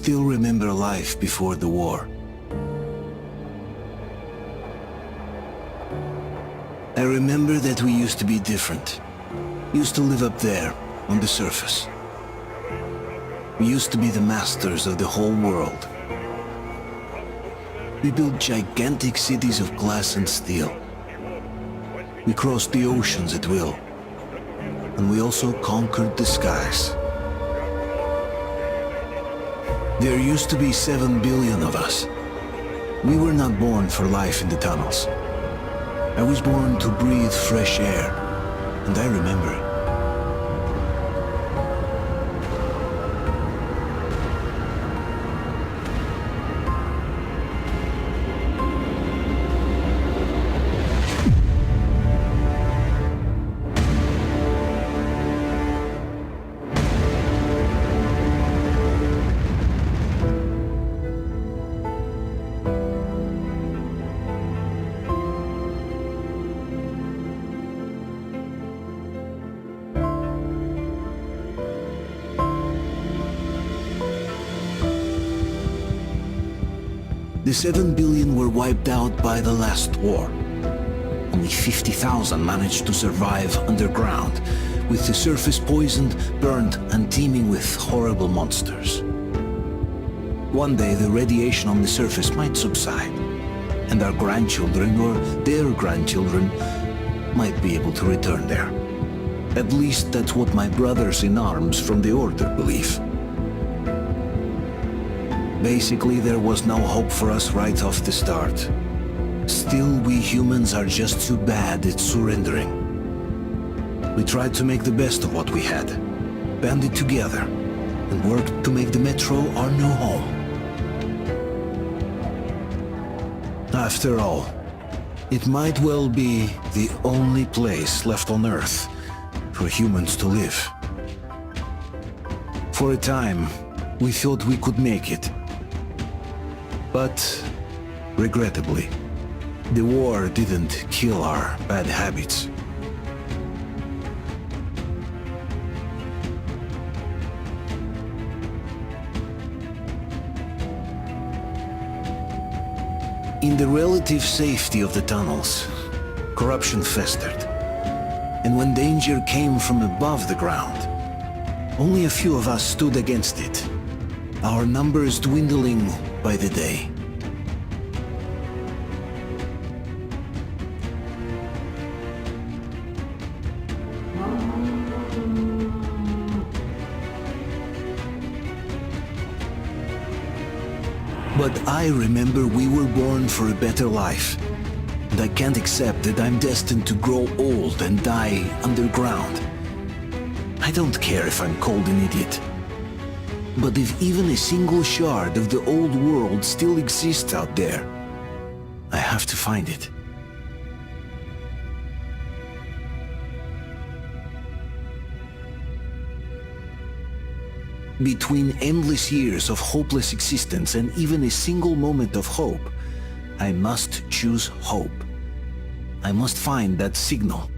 still remember life before the war. I remember that we used to be different. Used to live up there, on the surface. We used to be the masters of the whole world. We built gigantic cities of glass and steel. We crossed the oceans at will. And we also conquered the skies. There used to be 7 billion of us. We were not born for life in the tunnels. I was born to breathe fresh air, and I remember it. The 7 billion were wiped out by the last war. Only 50,000 managed to survive underground, with the surface poisoned, burnt, and teeming with horrible monsters. One day the radiation on the surface might subside, and our grandchildren or their grandchildren might be able to return there. At least that's what my brothers in arms from the Order believe. Basically, there was no hope for us right off the start. Still, we humans are just too bad at surrendering. We tried to make the best of what we had, banded together, and worked to make the Metro our new home. After all, it might well be the only place left on Earth for humans to live. For a time, we thought we could make it. But, regrettably, the war didn't kill our bad habits. In the relative safety of the tunnels, corruption festered. And when danger came from above the ground, only a few of us stood against it, our numbers dwindling by the day. But I remember we were born for a better life, and I can't accept that I'm destined to grow old and die underground. I don't care if I'm called an idiot. But if even a single shard of the old world still exists out there, I have to find it. Between endless years of hopeless existence and even a single moment of hope, I must choose hope. I must find that signal.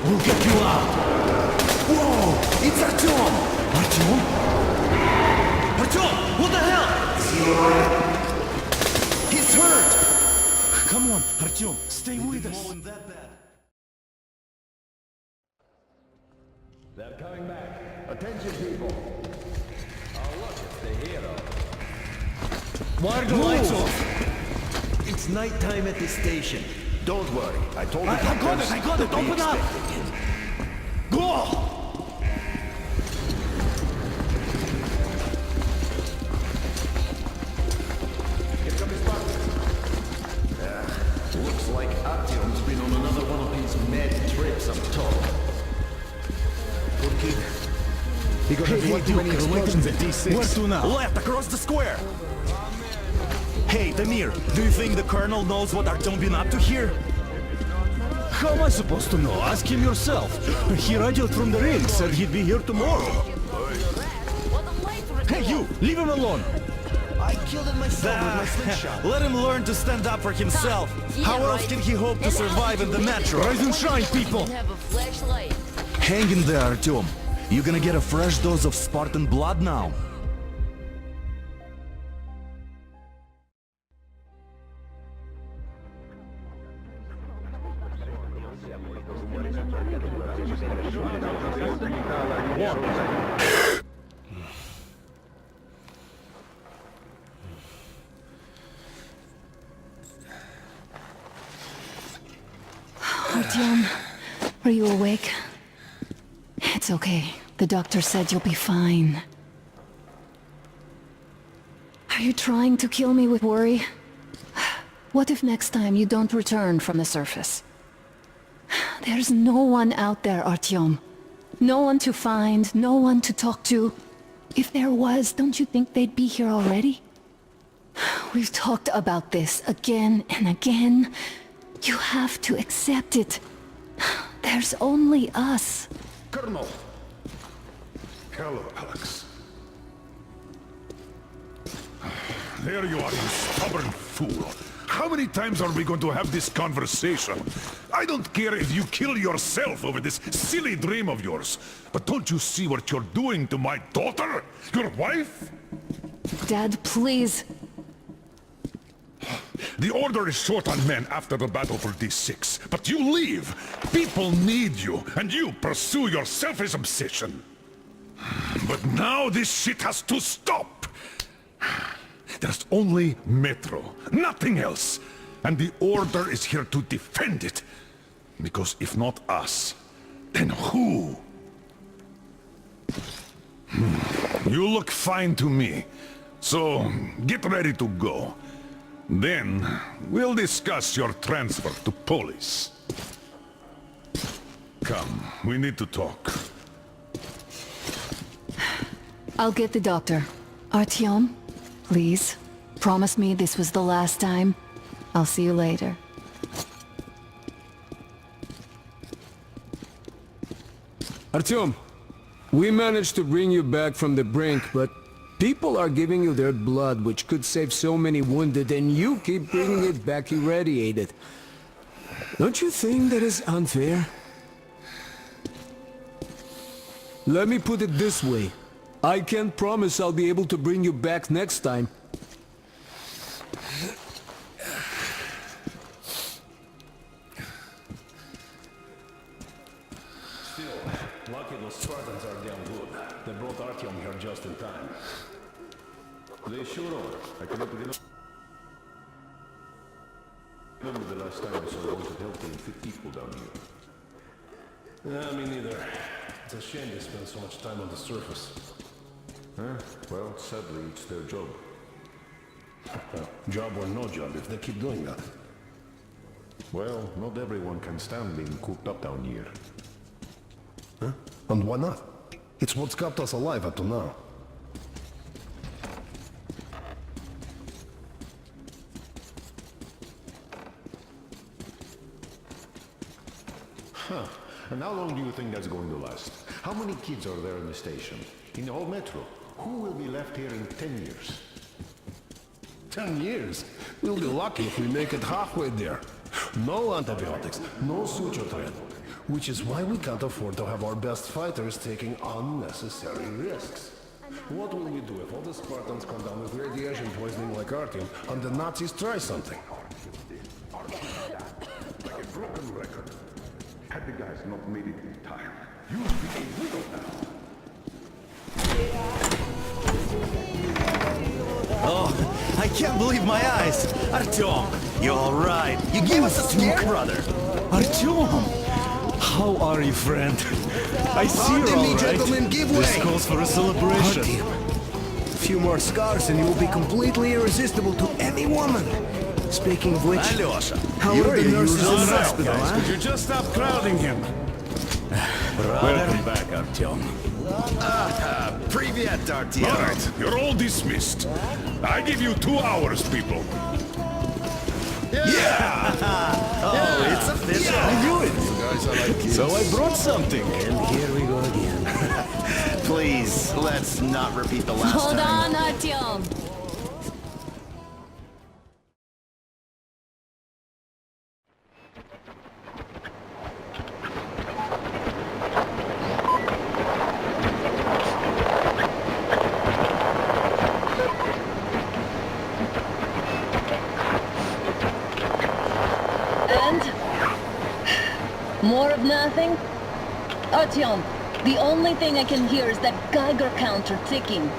We'll get you out! Whoa! It's Artyom! Artyom? Artyom! What the hell? Is he alright? He's hurt! Come on, Artyom, stay with us. They're coming back. Attention, people. Oh, look, it's the hero. Why are the lights off? It's nighttime at the station. Don't worry. I told you. I got it! Open up! Go! Here come his partners. Looks like Artyom's been on another one of his mad trips up top. Good kid. He got Hey, too many explosions at D6. Where to now? Left, across the square! Hey, Damir, do you think the Colonel knows what Artyom been up to here? How am I supposed to know? Ask him yourself. He radioed from the ring, said he'd be here tomorrow. Hey, you! Leave him alone! I killed him myself with my slingshot. Let him learn to stand up for himself. How else can he hope to survive in the metro? Rise and shine, people! Hang in there, Artyom. You're gonna get a fresh dose of Spartan blood now. Artyom, are you awake? It's okay. The doctor said you'll be fine. Are you trying to kill me with worry? What if next time you don't return from the surface? There's no one out there, Artyom. No one to find, no one to talk to. If there was, don't you think they'd be here already? We've talked about this again and again. You have to accept it. There's only us. Colonel! Hello, Alex. There you are, you stubborn fool. How many times are we going to have this conversation? I don't care if you kill yourself over this silly dream of yours. But don't you see what you're doing to my daughter? Your wife? Dad, please. The Order is short on men after the battle for D6, but you leave. People need you, and you pursue your selfish obsession. But now this shit has to stop. There's only Metro, nothing else. And the Order is here to defend it. Because if not us, then who? You look fine to me. So, get ready to go. Then, we'll discuss your transfer to Polis. Come, we need to talk. I'll get the doctor. Artyom, please. Promise me this was the last time. I'll see you later. Artyom, we managed to bring you back from the brink, but people are giving you their blood, which could save so many wounded, and you keep bringing it back irradiated. Don't you think that is unfair? Let me put it this way. I can't promise I'll be able to bring you back next time. Still, lucky those Spartans are damn good. They brought Artyom here just in time. They sure are. I cannot remember the last time I saw a bunch of healthy and fit people down here. Me neither. It's a shame they spend so much time on the surface. Well, sadly, it's their job. Job or no job, if they keep doing that. Well, not everyone can stand being cooped up down here. And why not? It's what's kept us alive up to now. And how long do you think that's going to last? How many kids are there in the station? In the whole metro? Who will be left here in 10 years? 10 years? We'll be lucky if we make it halfway there. No antibiotics, no suture thread. Which is why we can't afford to have our best fighters taking unnecessary risks. What will we do if all the Spartans come down with radiation poisoning like Artyom and the Nazis try something? Like a broken record. Had the guys not made it in time, you'd be a widow now. Oh, I can't believe my eyes! Artyom, you're alright. You gave us a scare, brother. Artyom! How are you, friend? I see you're Pardon me, all right. gentlemen, give This way! calls for a celebration. A few more scars and you will be completely irresistible to any woman. Speaking of which, Alyosha, how you're are the your nurses in usual the self, hospital, Guys, huh? could you just stop crowding him? Welcome back, Artyom. Привет, Artyom. All right, you're all dismissed. I give you 2 hours, people. Oh, it's official. I knew it. So I brought something. And here we go again. Please, let's not repeat the last Hold time. on, Artyom. And? More of nothing? Artyom, the only thing I can hear is that Geiger counter ticking.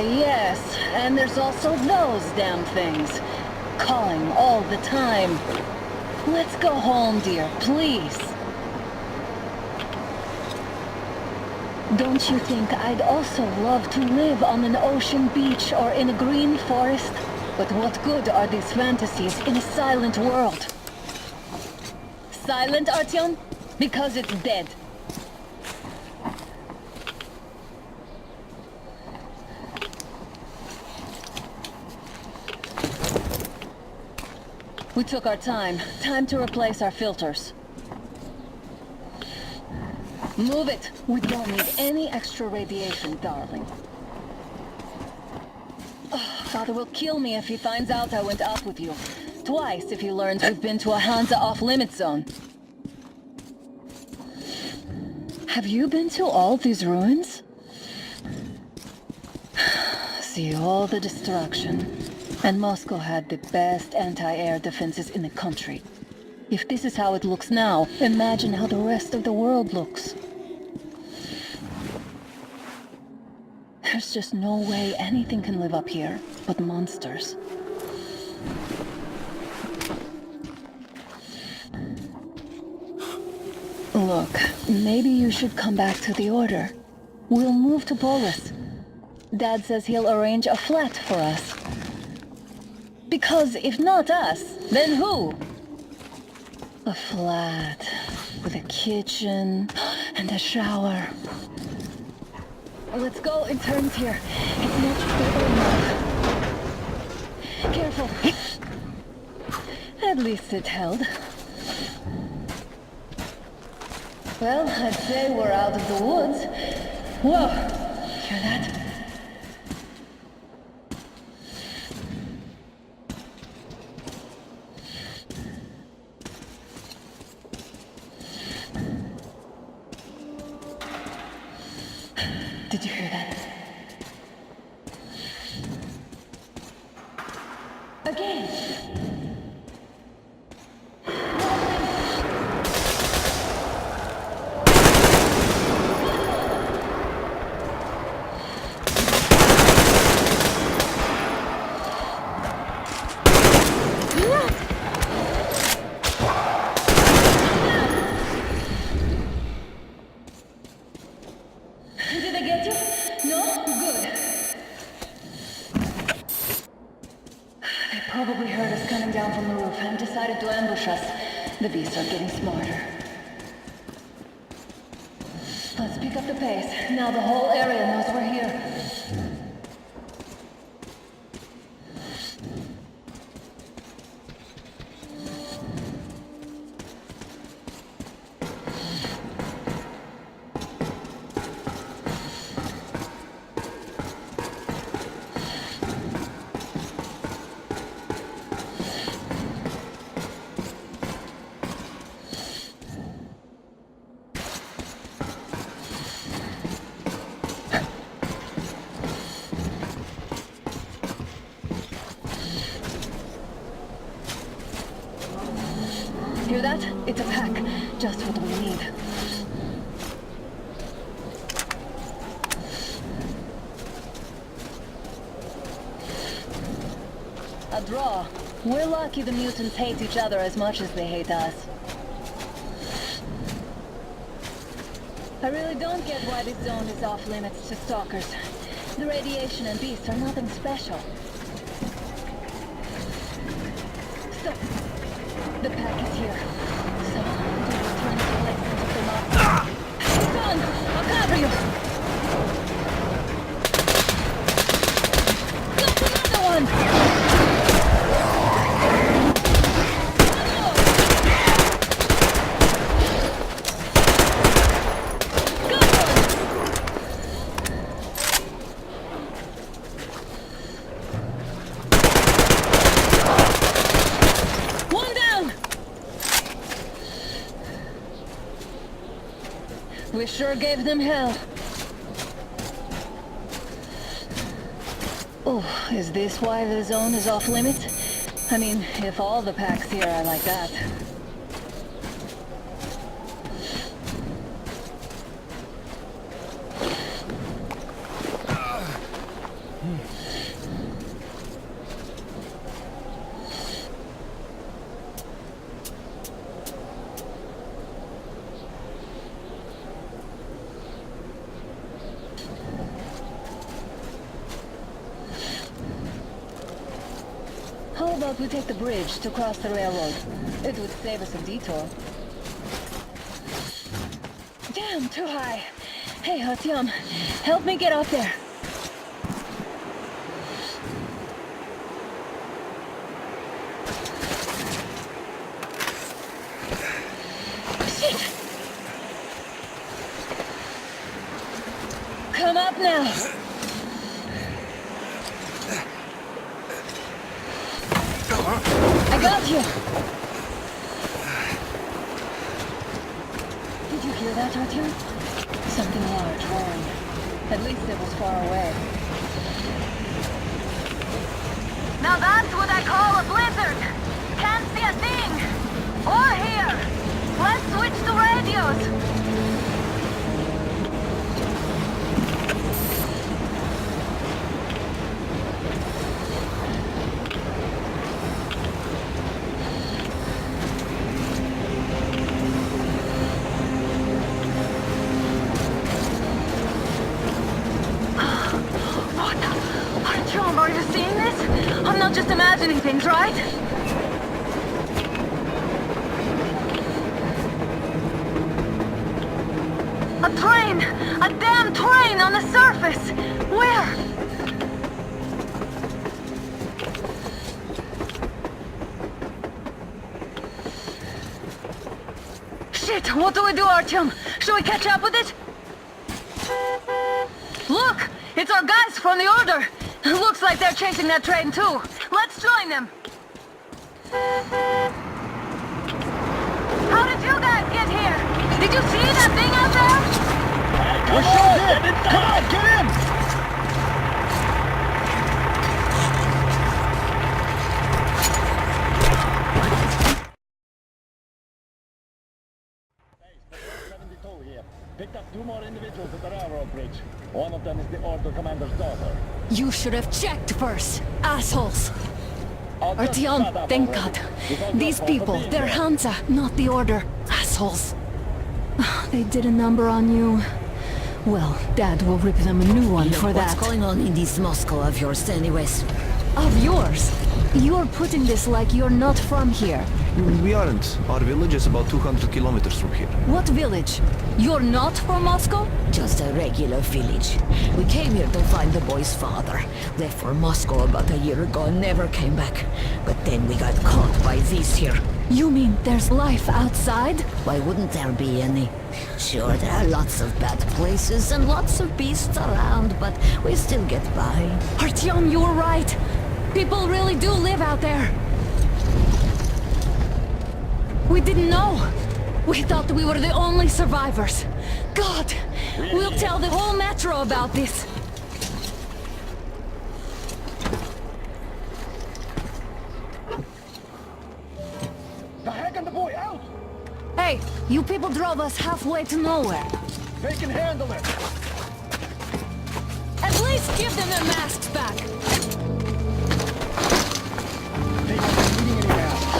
Yes, and there's also those damn things. Calling all the time. Let's go home, dear, please. Don't you think I'd also love to live on an ocean beach or in a green forest? But what good are these fantasies in a silent world? Silent, Artyom? Because it's dead. We took our time. Time to replace our filters. Move it! We don't need any extra radiation, darling. Oh, Father will kill me if he finds out I went out with you. Twice if he learns we've been to a Hansa off-limit zone. Have you been to all these ruins? See all the destruction. And Moscow had the best anti-air defenses in the country. If this is how it looks now, imagine how the rest of the world looks. There's just no way anything can live up here but monsters. Look, maybe you should come back to the Order. We'll move to Polis. Dad says he'll arrange a flat for us. Because if not us, then who? A flat with a kitchen and a shower. Let's go in turns here. It's much better enough. Careful. At least it held. Well, I'd say we're out of the woods. Whoa! Hear that? Did you hear that? Again! Did I get you? No? Good. They probably heard us coming down from the roof and decided to ambush us. The beasts are getting smarter. Let's pick up the pace. Now the whole area knows we're here. Hear that? It's a pack. Just what we need. A draw. We're lucky the mutants hate each other as much as they hate us. I really don't get why this zone is off limits to stalkers. The radiation and beasts are nothing special. So, the pack is here. So, we will turn the place into the mob. It's on! I'll cover you! Got another one! We sure gave them hell. Oh, is this why the zone is off limits? I mean, if all the packs here are like that. How about we take the bridge to cross the railroad? It would save us a detour. Damn, too high. Hey, Artyom, help me get up there. Shit! Come up now. I got you! Did you hear that, Artyom? Something large roaring. At least it was far away. Now that's what I call a blizzard! Can't see a thing! Or hear! Let's switch to radios! Are you seeing this? I'm not just imagining things, right? A train! A damn train on the surface! Where? Shit! What do we do, Artyom? Should we catch up with it? Look! It's our guys from the Order! Looks like they're chasing that train too. Let's join them. How did you guys get here? Did you see that thing out there? We sure did! Come on, get in! Here. Picked up 2 more individuals at the railroad bridge. One of them is the Order commander's daughter. You should have checked first, assholes! Artyom, thank God. These people, they're Hansa, not the Order. Assholes. They did a number on you. Well, Dad will rip them a new one for that. What's going on in this Moscow of yours anyways? Of yours? You're putting this like you're not from here. We aren't. Our village is about 200 kilometers from here. What village? You're not from Moscow? Just a regular village. We came here to find the boy's father. Left for Moscow about a year ago and never came back. But then we got caught by these here. You mean there's life outside? Why wouldn't there be any? Sure, there are lots of bad places and lots of beasts around, but we still get by. Artyom, you're right. People really do live out there. We didn't know. We thought we were the only survivors. God, we'll tell the whole metro about this. The heck and the boy out! Hey, you people drove us halfway to nowhere. They can handle it. At least give them their masks back. They won't be needing any masks.